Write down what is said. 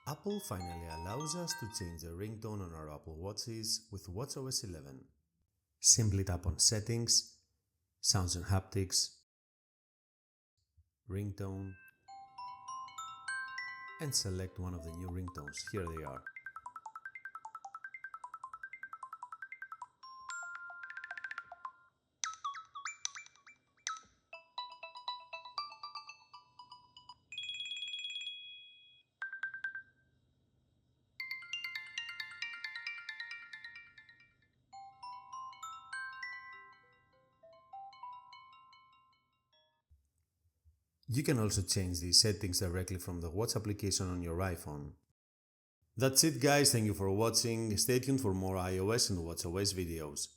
Apple finally allows us to change the ringtone on our Apple Watches with watchOS 11. Simply tap on Settings, Sounds and Haptics, Ringtone, and select one of the new ringtones. Here they are. You can also change these settings directly from the Watch application on your iPhone. That's it guys, thank you for watching, stay tuned for more iOS and watchOS videos.